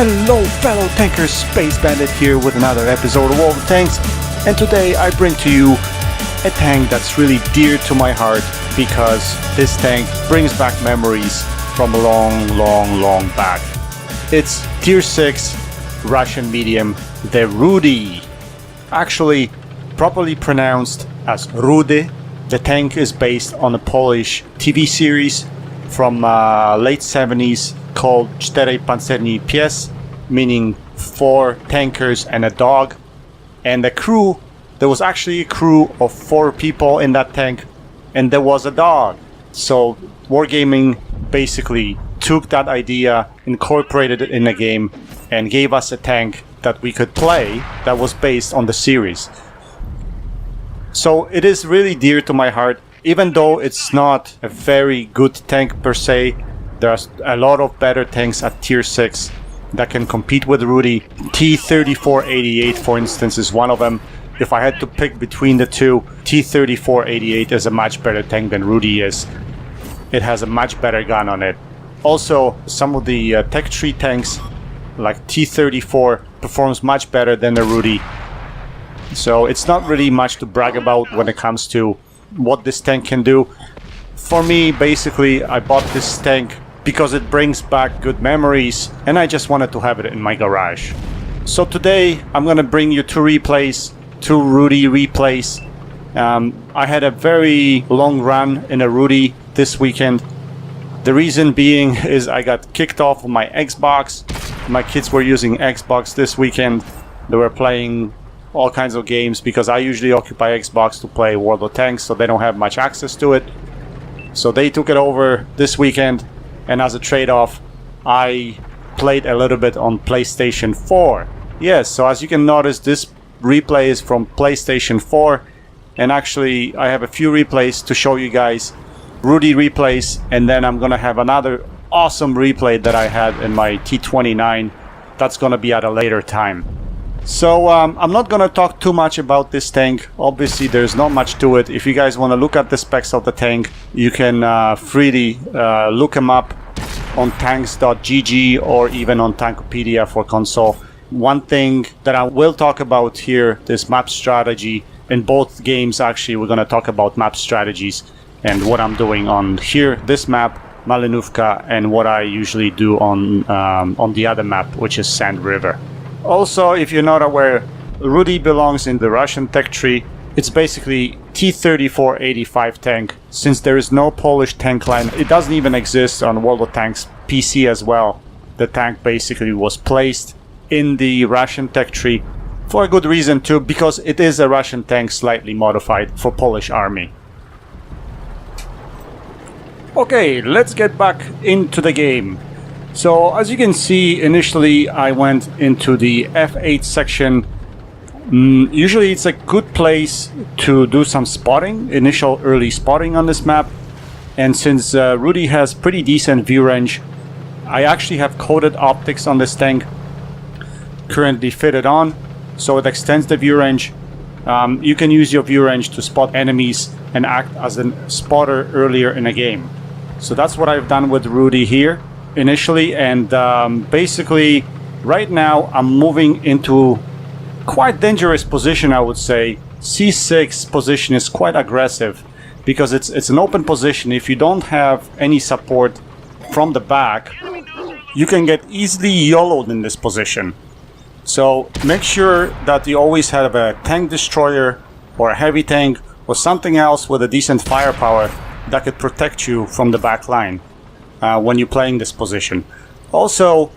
Hello fellow tankers, Space Bandit here with another episode of All the Tanks, and today I bring to you a tank that's really dear to my heart because this tank brings back memories from a long back. It's Tier 6 Russian medium, the Rudy. Actually, properly pronounced as Rudy. The tank is based on a Polish TV series from late 70s called Cztery Pancerni Pies, meaning 4 tankers and a dog. And the crew, there was actually a crew of 4 people in that tank, and there was a dog. So Wargaming basically took that idea, incorporated it in a game, and gave us a tank that we could play that was based on the series. So it is really dear to my heart, even though it's not a very good tank per se. There's a lot of better tanks at Tier 6 that can compete with Rudy. T-3488, for instance, is one of them. If I had to pick between the two, T-3488 is a much better tank than Rudy is. It has a much better gun on it. Also, some of the Tech Tree tanks, like T-34, performs much better than the Rudy. So it's not really much to brag about when it comes to what this tank can do. For me, basically, I bought this tank because it brings back good memories, and I just wanted to have it in my garage. So today, I'm gonna bring you 2 replays, 2 Rudy replays. I had a very long run in a Rudy this weekend. The reason being is I got kicked off of my Xbox. My kids were using Xbox this weekend. They were playing all kinds of games because I usually occupy Xbox to play World of Tanks, so they don't have much access to it. So they took it over this weekend, and as a trade-off, I played a little bit on PlayStation 4. Yes, so as you can notice, this replay is from PlayStation 4, and actually I have a few replays to show you guys, Rudy replays, and then I'm gonna have another awesome replay that I had in my T29. That's gonna be at a later time. So I'm not gonna talk too much about this tank. Obviously there's not much to it. If you guys want to look at the specs of the tank, you can freely look them up on tanks.gg or even on Tankopedia for console. One thing that I will talk about here is map strategy. In both games actually we're gonna talk about map strategies and what I'm doing on here, this map, Malinovka, and what I usually do on the other map, which is Sand River. Also, if you're not aware, Rudy belongs in the Russian tech tree. It's basically T-3485 tank. Since there is no Polish tank line, it doesn't even exist on World of Tanks PC as well. The tank basically was placed in the Russian tech tree for a good reason too, because it is a Russian tank slightly modified for Polish army. Okay, let's get back into the game. So as you can see, initially I went into the F8 section. Usually it's a good place to do some spotting, initial early spotting on this map. And since Rudy has pretty decent view range, I actually have coated optics on this tank currently fitted on, so it extends the view range. You can use your view range to spot enemies and act as a spotter earlier in a game. So that's what I've done with Rudy here initially, and basically right now I'm moving into quite dangerous position, I would say. C6 position is quite aggressive because it's an open position. If you don't have any support from the back, you can get easily YOLO'd in this position. So make sure that you always have a tank destroyer or a heavy tank or something else with a decent firepower that could protect you from the back line when you're playing this position. Also,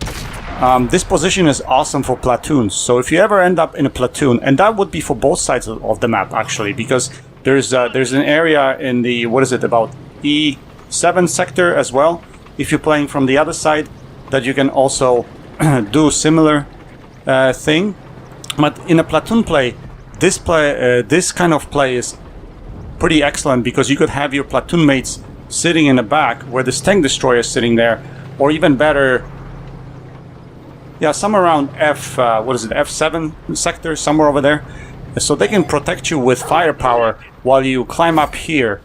this position is awesome for platoons. So if you ever end up in a platoon, and that would be for both sides of the map actually, because there's an area in the, what is it, about E7 sector as well, if you're playing from the other side, that you can also do similar thing. But in a platoon play, this kind of play is pretty excellent because you could have your platoon mates sitting in the back where this tank destroyer is sitting there, or even better, yeah, somewhere around F7 sector, somewhere over there, so they can protect you with firepower while you climb up here.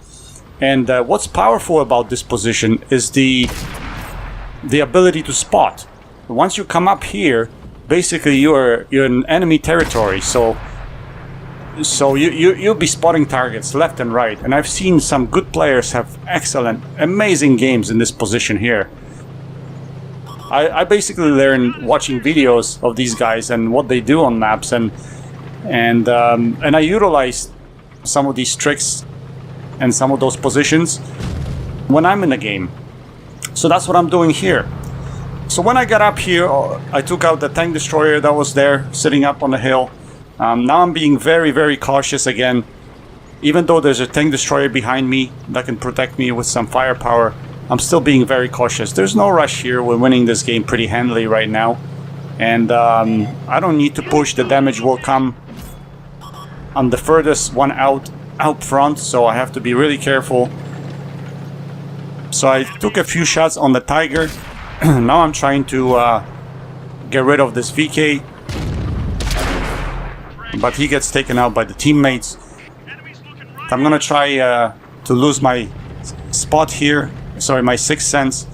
And what's powerful about this position is the ability to spot. once you come up here, basically you're in enemy territory. So you'll be spotting targets left and right. And I've seen some good players have excellent, amazing games in this position here. I basically learned watching videos of these guys and what they do on maps, and I utilize some of these tricks and some of those positions when I'm in the game. So that's what I'm doing here. So when I got up here, I took out the tank destroyer that was there sitting up on the hill. Now I'm being very, very cautious again. Even though there's a tank destroyer behind me that can protect me with some firepower, I'm still being very cautious. There's no rush here. We're winning this game pretty handily right now. And I don't need to push. The damage will come. I'm the furthest one out front, so I have to be really careful. So I took a few shots on the Tiger. Now I'm trying to get rid of this VK. But he gets taken out by the teammates. I'm gonna try to lose my spot here. Sorry, my sixth sense.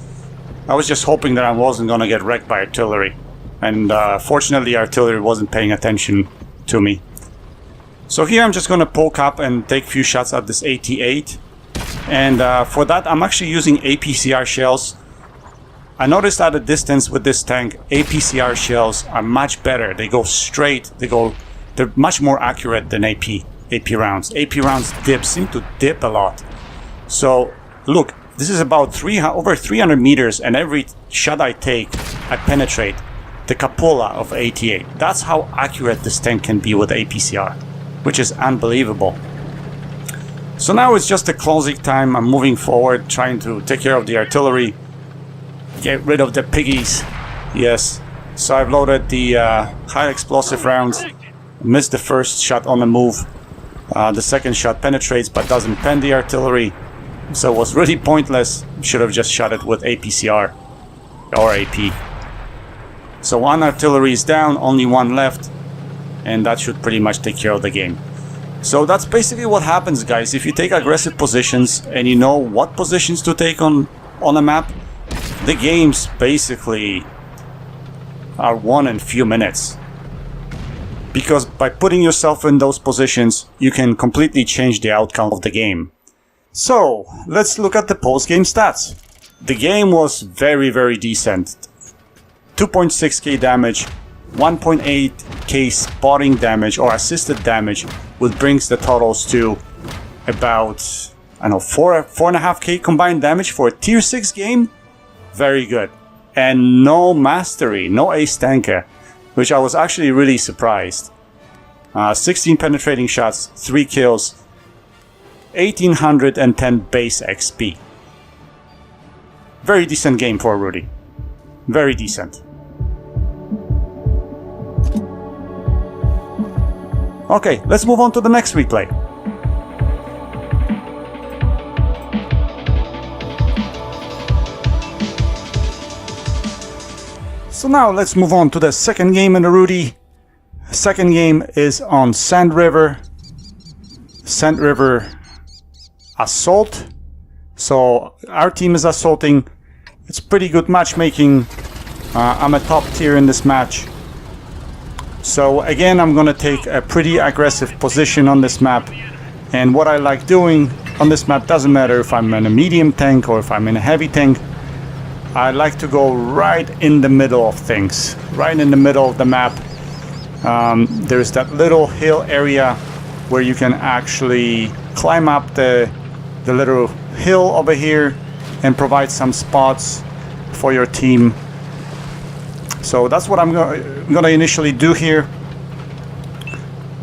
I was just hoping that I wasn't gonna get wrecked by artillery. And fortunately artillery wasn't paying attention to me. So here I'm just gonna poke up and take a few shots at this AT-8. And for that I'm actually using APCR shells. I noticed at a distance with this tank, APCR shells are much better. They go straight, they're much more accurate than AP rounds. AP rounds seem to dip a lot. So look, this is about over 300 meters, and every shot I take, I penetrate the cupola of AT-8. That's how accurate this tank can be with APCR, which is unbelievable. So now it's just a closing time. I'm moving forward, trying to take care of the artillery, get rid of the piggies. Yes. So I've loaded the high explosive rounds. Missed the first shot on the move. The second shot penetrates but doesn't pen the artillery. So it was really pointless. Should have just shot it with APCR or AP. So one artillery is down, only one left, and that should pretty much take care of the game. So that's basically what happens, guys. If you take aggressive positions and you know what positions to take on a map, the games basically are won in a few minutes. Because by putting yourself in those positions, you can completely change the outcome of the game. So, let's look at the post-game stats. The game was very, very decent. 2.6k damage, 1.8k spotting damage or assisted damage, which brings the totals to about, I don't know, 4.5k combined damage for a tier 6 game. Very good. And no mastery, no ace tanker, which I was actually really surprised. 16 penetrating shots, 3 kills, 1810 base XP. Very decent game for Rudy. Very decent. Okay, let's move on to the next replay. So now let's move on to the second game in the Rudy. Second game is on Sand River. Sand River Assault. So our team is assaulting. It's pretty good matchmaking. I'm a top tier in this match. So again, I'm gonna take a pretty aggressive position on this map. And what I like doing on this map, doesn't matter if I'm in a medium tank or if I'm in a heavy tank, I like to go right in the middle of things, right in the middle of the map. There's that little hill area where you can actually climb up the little hill over here and provide some spots for your team. So that's what I'm gonna initially do here.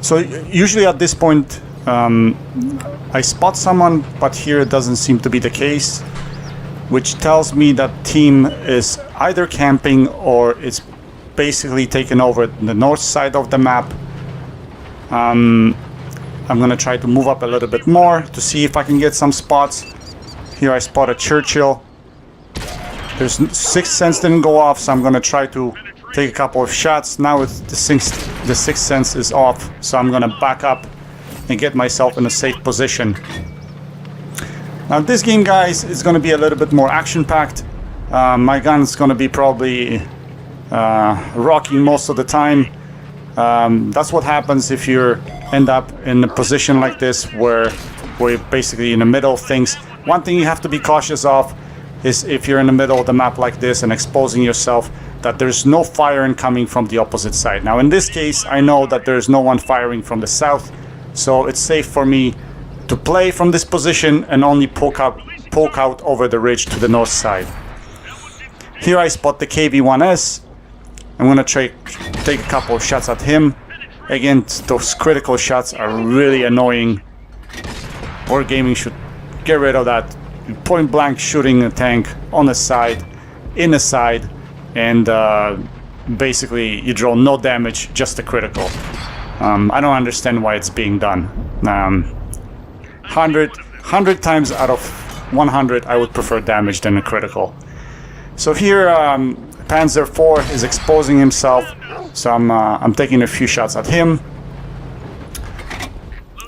So usually at this point I spot someone, but here it doesn't seem to be the case, which tells me that team is either camping or it's basically taken over the north side of the map. I'm gonna try to move up a little bit more to see if I can get some spots. Here I spot a Churchill. There's sixth sense didn't go off, so I'm gonna try to take a couple of shots. Now it's the sixth sense is off, so I'm gonna back up and get myself in a safe position. Now this game, guys, is gonna be a little bit more action-packed. My gun's gonna be probably rocking most of the time. That's what happens if you end up in a position like this where you're basically in the middle of things. One thing you have to be cautious of is if you're in the middle of the map like this and exposing yourself, that there's no firing coming from the opposite side. Now in this case, I know that there's no one firing from the south, so it's safe for me to play from this position and only poke out over the ridge to the north side. Here I spot the KV-1S. I'm gonna take a couple of shots at him. Again, those critical shots are really annoying. Wargaming should get rid of that. Point blank shooting a tank on the side, in the side, and basically you draw no damage, just a critical. I don't understand why it's being done. 100 times out of 100 I would prefer damage than a critical. So here Panzer IV is exposing himself, so I'm taking a few shots at him.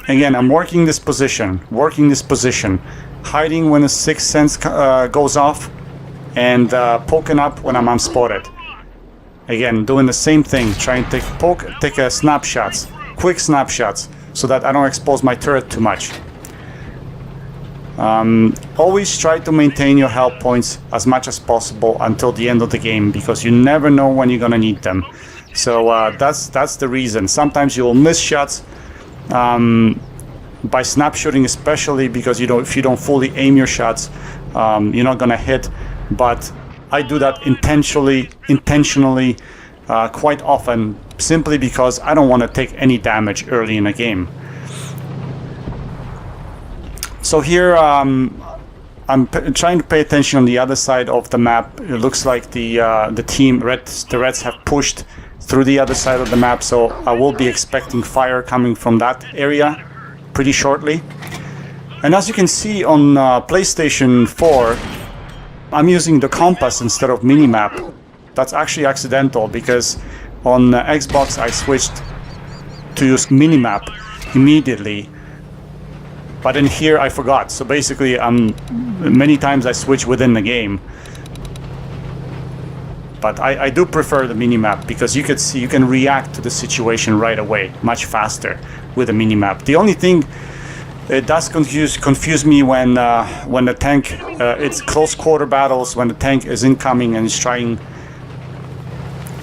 Again, I'm working this position, hiding when a sixth sense goes off, and poking up when I'm unspotted. Again, doing the same thing, trying to take snapshots, quick snapshots, so that I don't expose my turret too much. Always try to maintain your health points as much as possible until the end of the game, because you never know when you're gonna need them. So that's the reason. Sometimes you'll miss shots by snapshooting, especially because if you don't fully aim your shots, you're not gonna hit. But I do that intentionally, quite often, simply because I don't want to take any damage early in a game. So here I'm trying to pay attention on the other side of the map. It looks like the Reds have pushed through the other side of the map, so I will be expecting fire coming from that area pretty shortly. And as you can see on PlayStation 4, I'm using the compass instead of minimap. That's actually accidental, because on Xbox I switched to use minimap immediately. But in here I forgot, so basically many times I switch within the game. But I do prefer the minimap, because you can react to the situation right away, much faster with a minimap. The only thing it does confuse me when the tank, it's close quarter battles, when the tank is incoming and is trying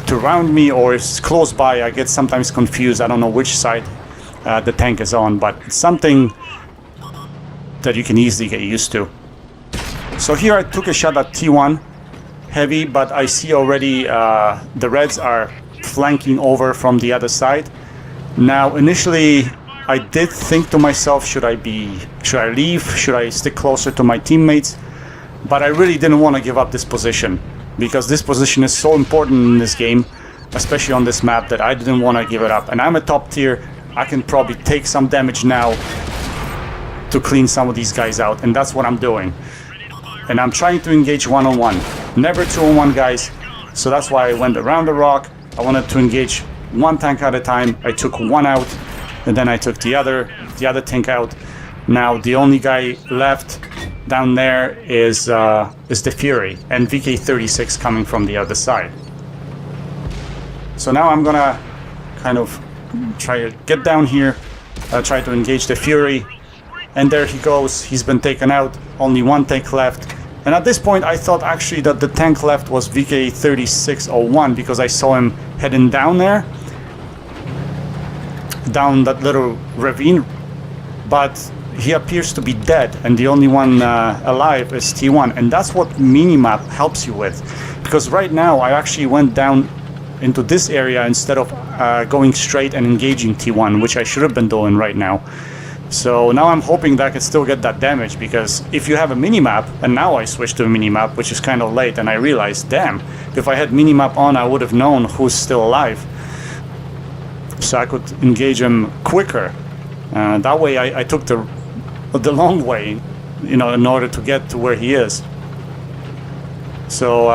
to round me or is close by. I get sometimes confused. I don't know which side the tank is on, but it's something that you can easily get used to. So here I took a shot at T1 heavy, but I see already the Reds are flanking over from the other side. Now initially I did think to myself, should I leave? Should I stick closer to my teammates? But I really didn't want to give up this position, because this position is so important in this game, especially on this map, that I didn't want to give it up. And I'm a top tier. I can probably take some damage now to clean some of these guys out, and that's what I'm doing. And I'm trying to engage one-on-one, never two-on-one guys. So that's why I went around the rock. I wanted to engage one tank at a time. I took one out, and then I took the other tank out. Now the only guy left down there is the Fury and VK-36 coming from the other side. So now I'm gonna kind of try to get down here, try to engage the Fury. And there he goes, he's been taken out, only one tank left. And at this point I thought actually that the tank left was VK-3601, because I saw him heading down there, down that little ravine, but he appears to be dead, and the only one alive is T1. And that's what minimap helps you with, because right now I actually went down into this area instead of going straight and engaging T1, which I should have been doing right now. So now I'm hoping that I can still get that damage, because if you have a minimap, and now I switched to a minimap, which is kind of late, and I realized, damn, if I had minimap on, I would have known who's still alive. So I could engage him quicker. That way I took the long way, in order to get to where he is. So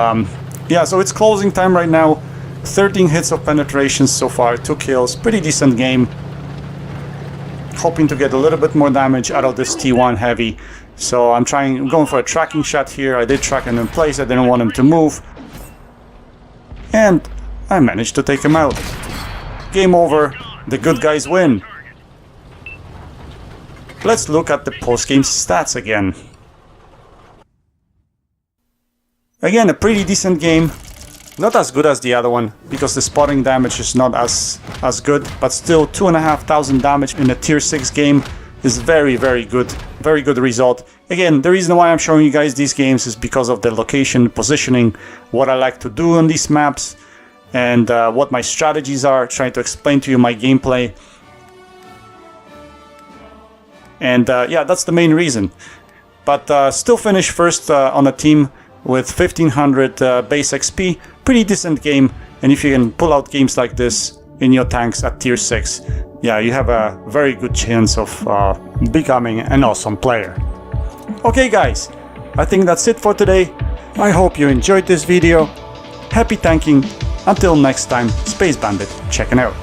yeah, so it's closing time right now. 13 hits of penetration so far, 2 kills, pretty decent game. Hoping to get a little bit more damage out of this T1 heavy. So I'm going for a tracking shot here. I did track him in place. I didn't want him to move. And I managed to take him out. Game over. The good guys win. Let's look at the post-game stats again. Again, a pretty decent game. Not as good as the other one, because the spotting damage is not as good, but still 2,500 damage in a tier 6 game is very good. Very good result. Again, the reason why I'm showing you guys these games is because of the location, positioning, what I like to do on these maps, and what my strategies are, trying to explain to you my gameplay. And yeah, that's the main reason. But still finished first on a team with 1500 base XP. Pretty decent game, and if you can pull out games like this in your tanks at tier 6, yeah, you have a very good chance of becoming an awesome player. Okay guys, I think that's it for today. I hope you enjoyed this video. Happy tanking. Until next time, Space Bandit checking out.